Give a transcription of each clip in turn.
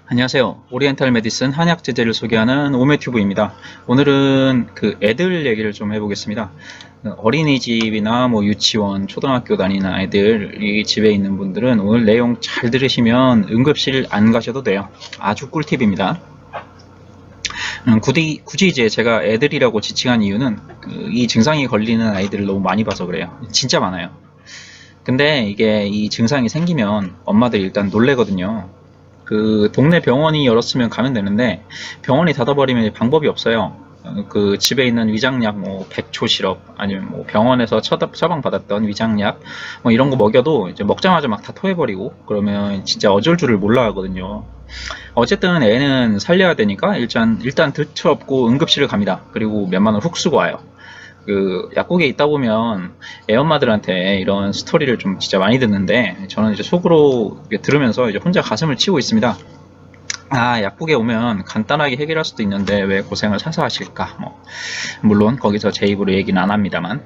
안녕하세요. 오리엔탈 메디슨 한약 제제를 소개하는 오메튜브입니다. 오늘은 애들 얘기를 좀 해보겠습니다. 어린이집이나 유치원, 초등학교 다니는 아이들이 집에 있는 분들은 오늘 내용 잘 들으시면 응급실 안 가셔도 돼요. 아주 꿀팁입니다. 굳이 이제 제가 애들이라고 지칭한 이유는 이 증상이 걸리는 아이들을 너무 많이 봐서 그래요. 진짜 많아요. 근데 이게 이 증상이 생기면 엄마들이 일단 놀래거든요. 동네 병원이 열었으면 가면 되는데 병원이 닫아버리면 방법이 없어요. 집에 있는 위장약, 백초 시럽, 아니면 병원에서 처방 받았던 위장약, 이런 거 먹여도 이제 먹자마자 막 다 토해버리고 그러면 진짜 어쩔 줄을 몰라 하거든요. 어쨌든 애는 살려야 되니까 일단 드쳐업고 응급실을 갑니다. 그리고 몇만 원 훅 쓰고 와요. 약국에 있다 보면 애엄마들한테 이런 스토리를 좀 진짜 많이 듣는데 저는 이제 속으로 들으면서 이제 혼자 가슴을 치고 있습니다. 아, 약국에 오면 간단하게 해결할 수도 있는데 왜 고생을 사서 하실까? 물론 거기서 제 입으로 얘기는 안 합니다만.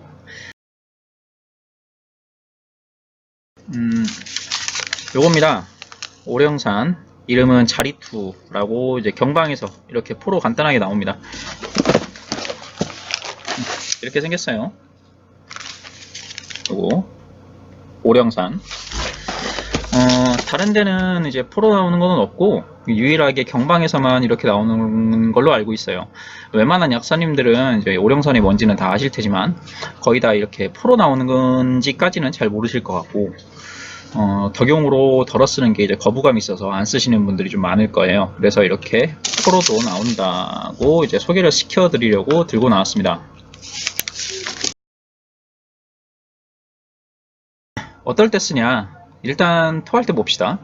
요겁니다. 오령산, 이름은 자리투라고 이제 경방에서 이렇게 포로 간단하게 나옵니다. 이렇게 생겼어요. 요거 오령산. 다른 데는 이제 포로 나오는 건 없고 유일하게 경방에서만 이렇게 나오는 걸로 알고 있어요. 웬만한 약사님들은 이제 오령산이 뭔지는 다 아실 테지만 거의 다 이렇게 포로 나오는 건지까지는 잘 모르실 것 같고, 덕용으로 덜어 쓰는 게 이제 거부감이 있어서 안 쓰시는 분들이 좀 많을 거예요. 그래서 이렇게 포로도 나온다고 이제 소개를 시켜드리려고 들고 나왔습니다. 어떨 때 쓰냐? 일단 토할 때 봅시다.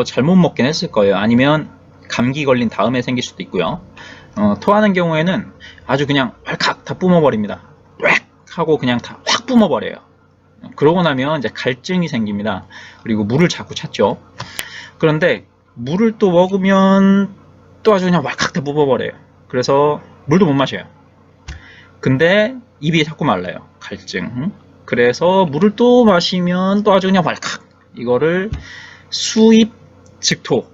잘못 먹긴 했을 거예요. 아니면 감기 걸린 다음에 생길 수도 있고요. 토하는 경우에는 아주 그냥 왈칵 다 뿜어버립니다. 왱 하고 그냥 다 확 뿜어버려요. 그러고 나면 이제 갈증이 생깁니다. 그리고 물을 자꾸 찾죠. 그런데 물을 또 먹으면 또 아주 그냥 왈칵 다 뿜어버려요. 그래서 물도 못 마셔요. 근데 입이 자꾸 말라요. 갈증. 그래서 물을 또 마시면 또 아주 그냥 왈칵. 이거를 수입 직토,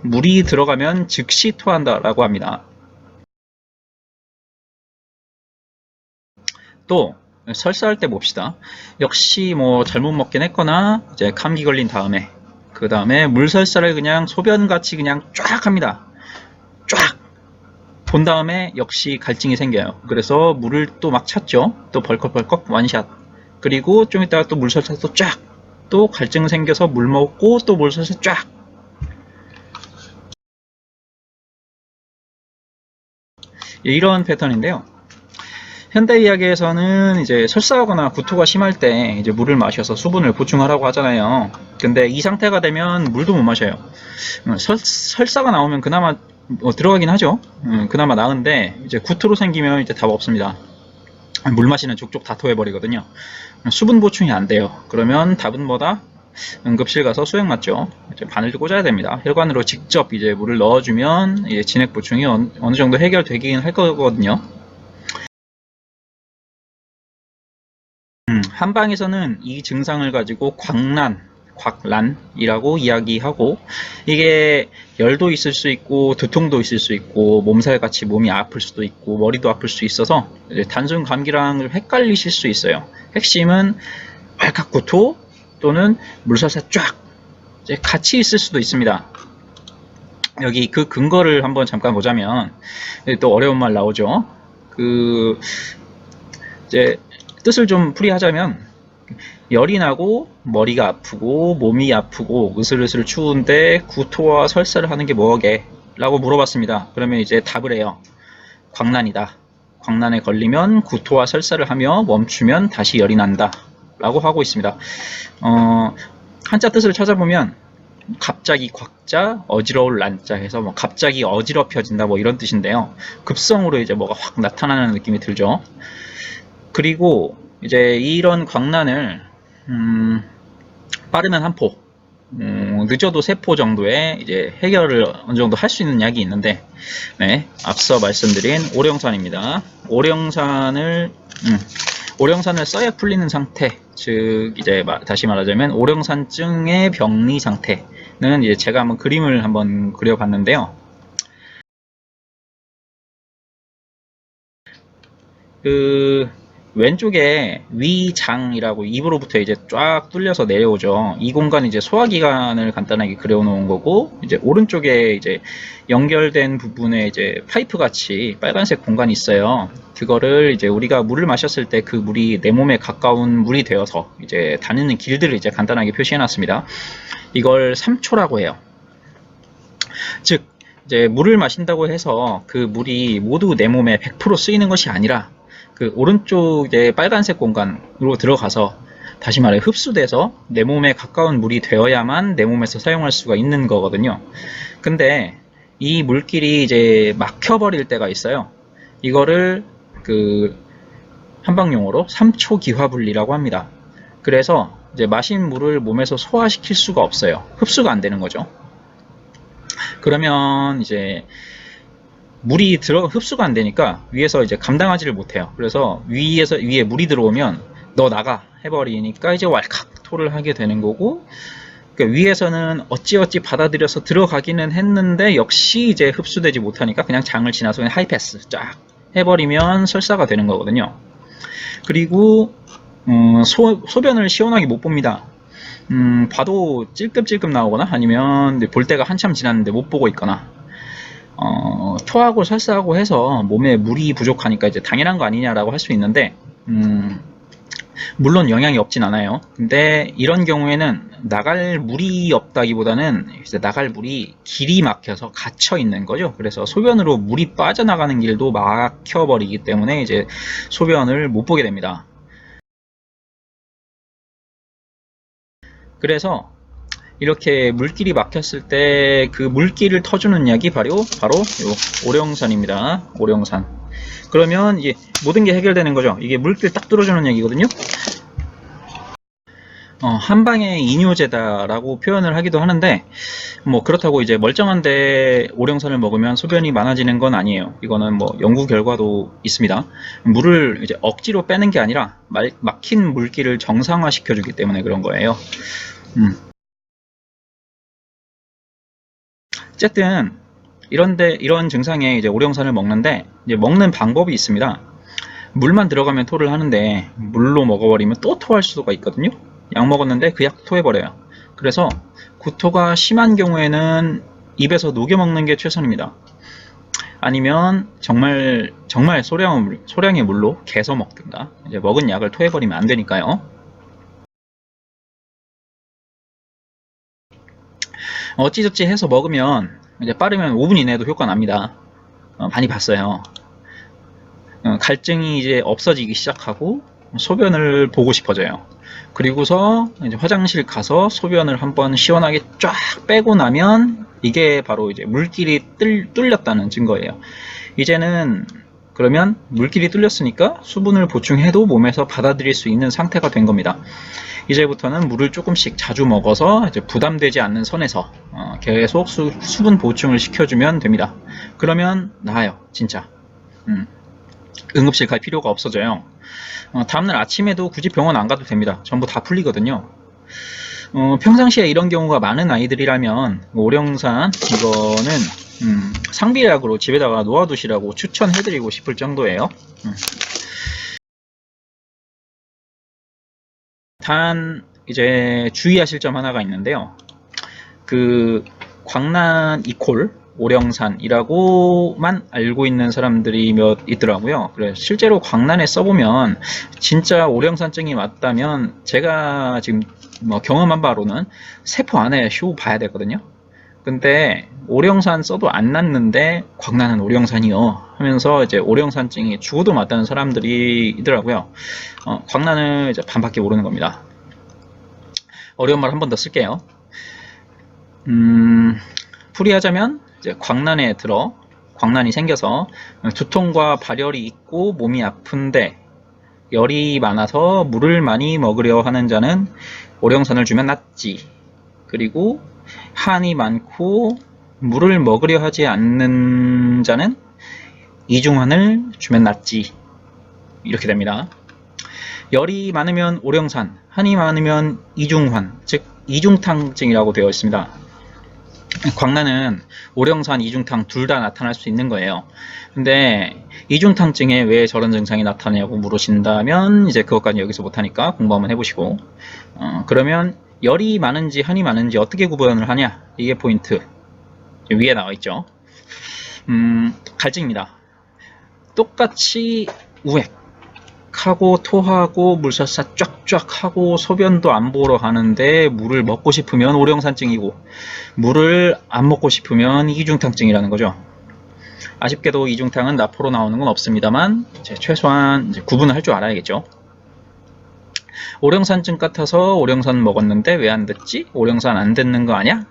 물이 들어가면 즉시 토한다라고 합니다. 또 설사할 때 봅시다. 역시 잘못 먹긴 했거나 이제 감기 걸린 다음에 그 다음에 물설사를 그냥 소변같이 그냥 쫙 합니다. 쫙 본 다음에 역시 갈증이 생겨요. 그래서 물을 또 막 찾죠. 또 벌컥벌컥 원샷. 그리고 좀 이따가 또 물설사 또 쫙. 또 갈증 생겨서 물 먹고 또 물설사 쫙. 이런 패턴인데요. 현대의학에서는 이제 설사하거나 구토가 심할 때 이제 물을 마셔서 수분을 보충하라고 하잖아요. 근데 이 상태가 되면 물도 못 마셔요. 설사가 나오면 그나마 들어가긴 하죠. 그나마 나은데 이제 구토로 생기면 이제 답 없습니다. 물 마시는 족족 다 토해버리거든요. 수분 보충이 안 돼요. 그러면 답은 뭐다? 응급실 가서 수액 맞죠. 이제 바늘도 꽂아야 됩니다. 혈관으로 직접 이제 물을 넣어주면 이제 진액 보충이 어느 정도 해결되긴 할 거거든요. 한방에서는 이 증상을 가지고 곽란이라고 이야기하고, 이게 열도 있을 수 있고 두통도 있을 수 있고 몸살같이 몸이 아플 수도 있고 머리도 아플 수 있어서 단순 감기랑 헷갈리실 수 있어요. 핵심은 왈칵구토 또는 물설사 쫙 같이 있을 수도 있습니다. 여기 그 근거를 한번 잠깐 보자면 또 어려운 말 나오죠. 이제 뜻을 좀 풀이하자면 열이 나고 머리가 아프고 몸이 아프고 으슬으슬 추운데 구토와 설사를 하는 게 뭐게? 라고 물어봤습니다. 그러면 이제 답을 해요. 광난이다. 광난에 걸리면 구토와 설사를 하며 멈추면 다시 열이 난다. 라고 하고 있습니다. 한자 뜻을 찾아보면 갑자기 곽자, 어지러울 난자 해서 갑자기 어지럽혀진다 이런 뜻인데요. 급성으로 이제 뭐가 확 나타나는 느낌이 들죠. 그리고 이제 이런 광난을 빠르면 한 포, 늦어도 3포 정도의 이제 해결을 어느 정도 할 수 있는 약이 있는데, 네, 앞서 말씀드린 오령산입니다. 오령산을 써야 풀리는 상태, 즉 이제 다시 말하자면 오령산증의 병리 상태, 이제 제가 한번 그림을 한번 그려봤는데요. 그 왼쪽에 위장이라고 입으로부터 이제 쫙 뚫려서 내려오죠. 이 공간이 이제 소화기관을 간단하게 그려놓은 거고, 이제 오른쪽에 이제 연결된 부분에 이제 파이프 같이 빨간색 공간이 있어요. 그거를 이제 우리가 물을 마셨을 때 그 물이 내 몸에 가까운 물이 되어서 이제 다니는 길들을 이제 간단하게 표시해놨습니다. 이걸 3초라고 해요. 즉 이제 물을 마신다고 해서 그 물이 모두 내 몸에 100% 쓰이는 것이 아니라 그 오른쪽에 빨간색 공간으로 들어가서, 다시 말해 흡수돼서 내 몸에 가까운 물이 되어야만 내 몸에서 사용할 수가 있는 거거든요. 근데 이 물길이 이제 막혀버릴 때가 있어요. 이거를 그 한방용어로 3초 기화분리라고 합니다. 그래서 이제 마신 물을 몸에서 소화시킬 수가 없어요. 흡수가 안 되는 거죠. 그러면 이제 물이 흡수가 안 되니까 위에서 이제 감당하지를 못해요. 그래서 위에 물이 들어오면 너 나가 해버리니까 이제 왈칵 토를 하게 되는 거고, 그러니까 위에서는 어찌어찌 받아들여서 들어가기는 했는데 역시 이제 흡수되지 못하니까 그냥 장을 지나서 그냥 하이패스 쫙 해버리면 설사가 되는 거거든요. 그리고 소변을 시원하게 못 봅니다. 봐도 찔끔찔끔 나오거나 아니면 볼 때가 한참 지났는데 못 보고 있거나, 토하고 설사하고 해서 몸에 물이 부족하니까 이제 당연한 거 아니냐라고 할 수 있는데, 물론 영향이 없진 않아요. 근데 이런 경우에는 나갈 물이 없다기보다는 이제 나갈 물이 길이 막혀서 갇혀 있는 거죠. 그래서 소변으로 물이 빠져나가는 길도 막혀버리기 때문에 이제 소변을 못 보게 됩니다. 그래서 이렇게 물길이 막혔을 때 그 물길을 터주는 약이 바로 요 오령산입니다. 오령산. 그러면 이제 모든 게 해결되는 거죠. 이게 물길 딱 뚫어주는 약이거든요. 한방의 이뇨제다라고 표현을 하기도 하는데, 뭐 그렇다고 이제 멀쩡한데 오령산을 먹으면 소변이 많아지는 건 아니에요. 이거는 뭐 연구 결과도 있습니다. 물을 이제 억지로 빼는 게 아니라 막힌 물길을 정상화시켜주기 때문에 그런 거예요. 어쨌든 이런 증상에 이제 오령산을 먹는데, 이제 먹는 방법이 있습니다. 물만 들어가면 토를 하는데 물로 먹어버리면 또 토할 수가 있거든요. 약 먹었는데 그 약 토해버려요. 그래서 구토가 심한 경우에는 입에서 녹여 먹는 게 최선입니다. 아니면 정말 소량의 물로 개서 먹든가, 이제 먹은 약을 토해버리면 안 되니까요. 어찌저찌 해서 먹으면 이제 빠르면 5분 이내에도 효과 납니다. 많이 봤어요. 갈증이 이제 없어지기 시작하고 소변을 보고 싶어져요. 그리고서 이제 화장실 가서 소변을 한번 시원하게 쫙 빼고 나면 이게 바로 이제 물길이 뚫렸다는 증거예요. 이제는 그러면 물길이 뚫렸으니까 수분을 보충해도 몸에서 받아들일 수 있는 상태가 된 겁니다. 이제부터는 물을 조금씩 자주 먹어서 이제 부담되지 않는 선에서 계속 수분 보충을 시켜주면 됩니다. 그러면 나아요, 진짜. 응급실 갈 필요가 없어져요. 다음날 아침에도 굳이 병원 안 가도 됩니다. 전부 다 풀리거든요. 평상시에 이런 경우가 많은 아이들이라면 오령산 이거는 상비약으로 집에다가 놓아두시라고 추천해드리고 싶을 정도예요. 단 이제 주의하실 점 하나가 있는데요. 그 광난 이콜 오령산이라고만 알고 있는 사람들이 몇 있더라고요. 그래서 실제로 광난에 써보면 진짜 오령산증이 맞다면 제가 지금 뭐 경험한 바로는 세포 안에 쇼 봐야 되거든요. 근데 오령산 써도 안 낫는데 광난은 오령산이요 하면서 이제 오령산증이 죽어도 맞다는 사람들이 있더라고요. 광난을 이제 반밖에 모르는 겁니다. 어려운 말 한 번 더 쓸게요. 풀이하자면 이제 광난이 생겨서 두통과 발열이 있고 몸이 아픈데 열이 많아서 물을 많이 먹으려 하는 자는 오령산을 주면 낫지. 그리고 한이 많고 물을 먹으려 하지 않는 자는 이중환을 주면 낫지. 이렇게 됩니다. 열이 많으면 오령산, 한이 많으면 이중환, 즉 이중탕증이라고 되어 있습니다. 광란은 오령산, 이중탕 둘 다 나타날 수 있는 거예요. 근데 이중탕증에 왜 저런 증상이 나타나냐고 물으신다면 이제 그것까지 여기서 못하니까 공부 한번 해보시고, 그러면 열이 많은지 한이 많은지 어떻게 구분을 하냐, 이게 포인트. 위에 나와 있죠. 갈증입니다. 똑같이 우액하고 토하고 물설사 쫙쫙 하고 소변도 안 보러 가는데 물을 먹고 싶으면 오령산증이고 물을 안 먹고 싶으면 이중탕증이라는 거죠. 아쉽게도 이중탕은 나포로 나오는 건 없습니다만 최소한 이제 구분을 할 줄 알아야겠죠. 오령산증 같아서 오령산 먹었는데 왜 안 됐지? 오령산 안 됐는 거 아니야?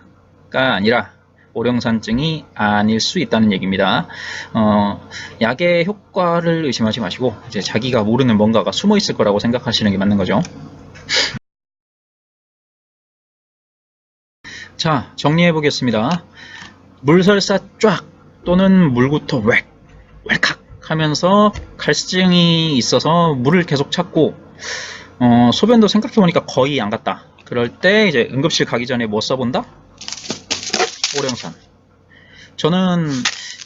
가 아니라 오령산증이 아닐 수 있다는 얘기입니다. 약의 효과를 의심하지 마시고 이제 자기가 모르는 뭔가가 숨어 있을 거라고 생각하시는 게 맞는 거죠. 자, 정리해 보겠습니다. 물설사 쫙 또는 물구토 왈칵 하면서 갈증이 있어서 물을 계속 찾고 소변도 생각해보니까 거의 안 갔다. 그럴 때 이제 응급실 가기 전에 뭐 써본다? 오령산. 저는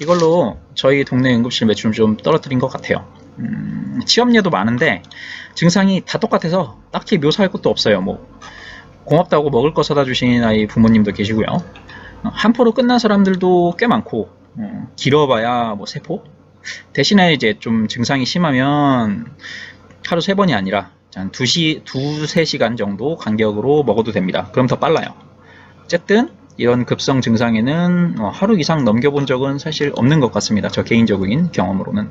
이걸로 저희 동네 응급실 매출 좀 떨어뜨린 것 같아요. 취업례도 많은데 증상이 다 똑같아서 딱히 묘사할 것도 없어요. 뭐 고맙다고 먹을 거 사다 주신 아이 부모님도 계시고요. 한 포로 끝난 사람들도 꽤 많고, 길어봐야 뭐 3포? 대신에 이제 좀 증상이 심하면 하루 3번이 아니라 한 2-3시간 정도 간격으로 먹어도 됩니다. 그럼 더 빨라요. 어쨌든 이런 급성 증상에는 하루 이상 넘겨본 적은 사실 없는 것 같습니다. 저 개인적인 경험으로는.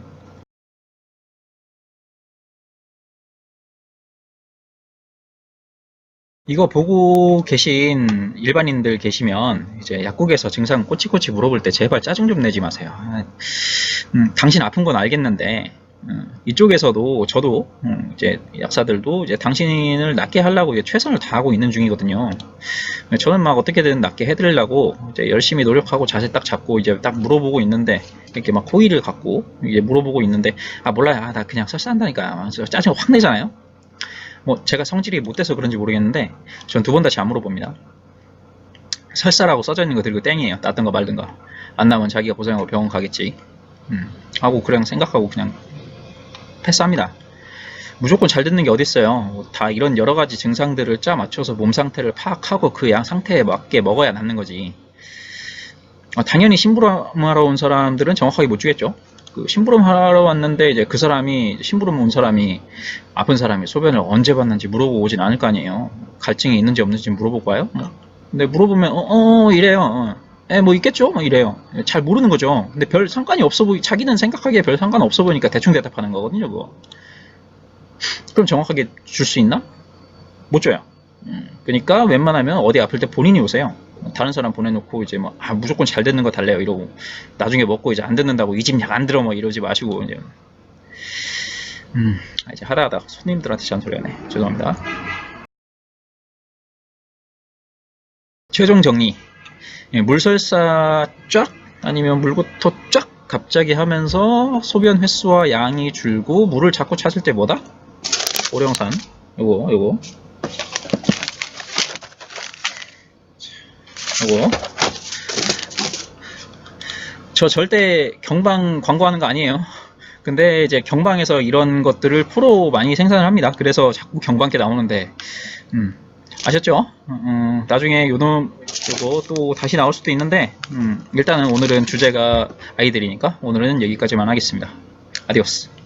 이거 보고 계신 일반인들 계시면 이제 약국에서 증상 꼬치꼬치 물어볼 때 제발 짜증 좀 내지 마세요. 당신 아픈 건 알겠는데 이쪽에서도 저도 이제 약사들도 이제 당신을 낫게 하려고 이제 최선을 다하고 있는 중이거든요. 저는 막 어떻게든 낫게 해드리려고 이제 열심히 노력하고 자세 딱 잡고 이제 딱 물어보고 있는데 이렇게 막 호의를 갖고 이제 물어보고 있는데 몰라요. 나 그냥 설사한다니까. 짜증 확 내잖아요. 뭐 제가 성질이 못돼서 그런지 모르겠는데 전 2번 다시 안 물어봅니다. 설사라고 써져 있는 거 들고 땡이에요. 낫든가 말든가. 안 나면 자기가 고생하고 병원 가겠지 하고 그냥 생각하고 그냥 패스합니다. 무조건 잘 듣는 게 어딨어요. 다 이런 여러가지 증상들을 짜 맞춰서 몸 상태를 파악하고 그 양 상태에 맞게 먹어야 낫는 거지. 당연히 심부름하러 온 사람들은 정확하게 못 주겠죠. 그 심부름하러 왔는데 이제 그 사람이 심부름 온 사람이 아픈 사람이 소변을 언제 봤는지 물어보고 오진 않을 거 아니에요. 갈증이 있는지 없는지 물어보고 와요. 근데 물어보면 이래요. 뭐 있겠죠? 이래요. 잘 모르는 거죠. 근데 별 상관이 없어 자기는 생각하기에 별 상관 없어 보이니까 대충 대답하는 거거든요. 그거. 그럼 정확하게 줄 수 있나? 못 줘요. 그러니까 웬만하면 어디 아플 때 본인이 오세요. 다른 사람 보내놓고 이제 뭐 무조건 잘 듣는 거 달래요 이러고 나중에 먹고 이제 안 듣는다고 이 집 약 안 들어 뭐 이러지 마시고 이제 이제 하다 손님들한테 잔소리하네. 죄송합니다. 최종 정리. 물설사 쫙 아니면 물구토 쫙 갑자기 하면서 소변 횟수와 양이 줄고 물을 자꾸 찾을 때 뭐다? 오령산. 요거 저 절대 경방 광고하는 거 아니에요. 근데 이제 경방에서 이런 것들을 프로 많이 생산을 합니다. 그래서 자꾸 경방께 나오는데 아셨죠? 나중에 요거 또 다시 나올 수도 있는데 일단은 오늘은 주제가 아이들이니까 오늘은 여기까지만 하겠습니다. 아디오스.